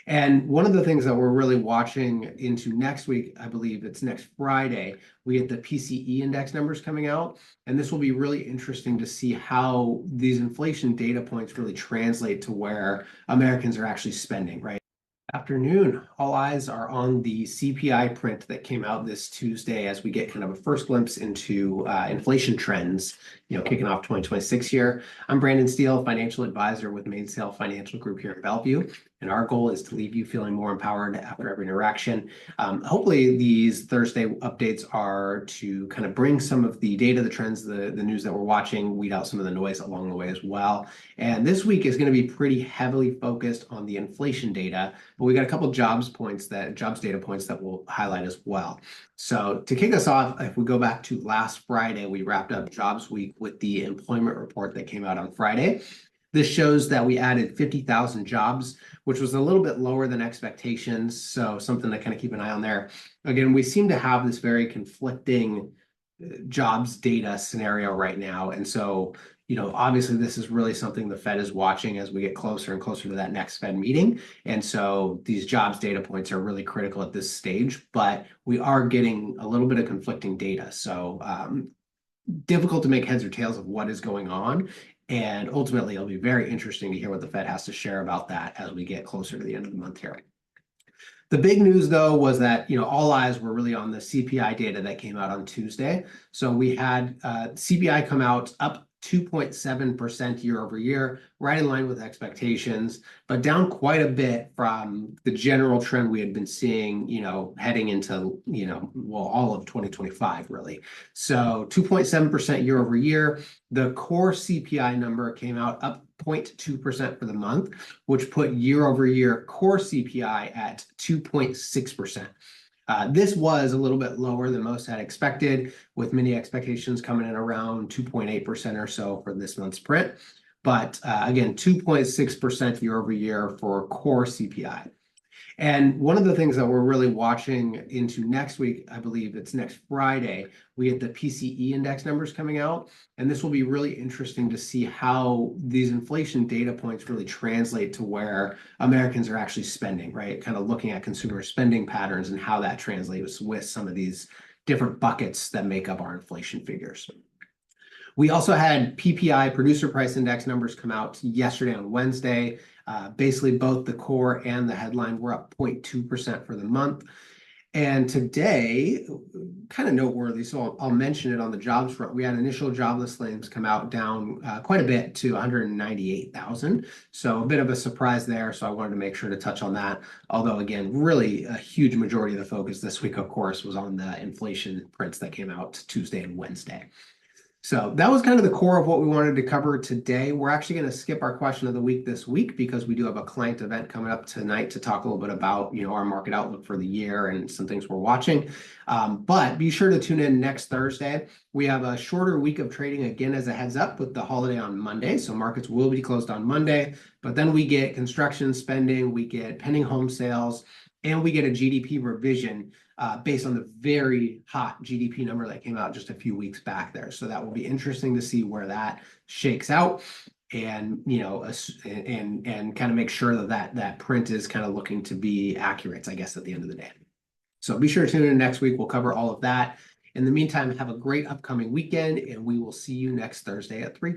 And one of the things that we're really watching into next week, I believe it's next Friday, we get the PCE index numbers coming out. And this will be really interesting to see how these inflation data points really translate to where Americans are actually spending, right? Afternoon. All eyes are on the CPI print that came out this Tuesday as we get kind of a first glimpse into inflation trends, kicking off 2026 here. I'm Brandon Steele, financial advisor with Mainsail Financial Group here in Bellevue, and our goal is to leave you feeling more empowered after every interaction. Hopefully, these Thursday updates are to kind of bring some of the data, the trends, the news that we're watching, weed out some of the noise along the way as well. And this week is going to be pretty heavily focused on the inflation data. But we got a couple jobs data points that we'll highlight as well. So to kick us off, if we go back to last Friday, we wrapped up Jobs Week with the employment report that came out on Friday. This shows that we added 50,000 jobs, which was a little bit lower than expectations. So something to kind of keep an eye on there. Again, we seem to have this very conflicting jobs data scenario right now. And so obviously this is really something the Fed is watching as we get closer and closer to that next Fed meeting. And so these jobs data points are really critical at this stage, but we are getting a little bit of conflicting data. So difficult to make heads or tails of what is going on. And ultimately, it'll be very interesting to hear what the Fed has to share about that as we get closer to the end of the month here. The big news, though, was that all eyes were really on the CPI data that came out on Tuesday. So we had CPI come out up 2.7% year over year, right in line with expectations, but down quite a bit from the general trend we had been seeing, heading into, all of 2025, really. So 2.7% year over year. The core CPI number came out up 0.2% for the month, which put year over year core CPI at 2.6%. This was a little bit lower than most had expected, with many expectations coming in around 2.8% or so for this month's print. But again, 2.6% year over year for core CPI. And one of the things that we're really watching into next week, I believe it's next Friday, we get the PCE index numbers coming out. And this will be really interesting to see how these inflation data points really translate to where Americans are actually spending, right? Kind of looking at consumer spending patterns and how that translates with some of these different buckets that make up our inflation figures. We also had PPI, producer price index numbers, come out yesterday on Wednesday. Basically, both the core and the headline were up 0.2% for the month. And today, kind of noteworthy, so I'll mention it on the jobs front. We had initial jobless claims come out down quite a bit to 198,000. So a bit of a surprise there. So I wanted to make sure to touch on that. Although, again, really a huge majority of the focus this week, of course, was on the inflation prints that came out Tuesday and Wednesday. So that was kind of the core of what we wanted to cover today. We're actually going to skip our question of the week this week because we do have a client event coming up tonight to talk a little bit about, our market outlook for the year and some things we're watching. But be sure to tune in next Thursday. We have a shorter week of trading again as a heads up with the holiday on Monday. So markets will be closed on Monday, but then we get construction spending, we get pending home sales, and we get a GDP revision based on the very hot GDP number that came out just a few weeks back there. So that will be interesting to see where that shakes out and, and kind of make sure that print is kind of looking to be accurate, I guess, at the end of the day. So be sure to tune in next week. We'll cover all of that. In the meantime, have a great upcoming weekend, and we will see you next Thursday at 3.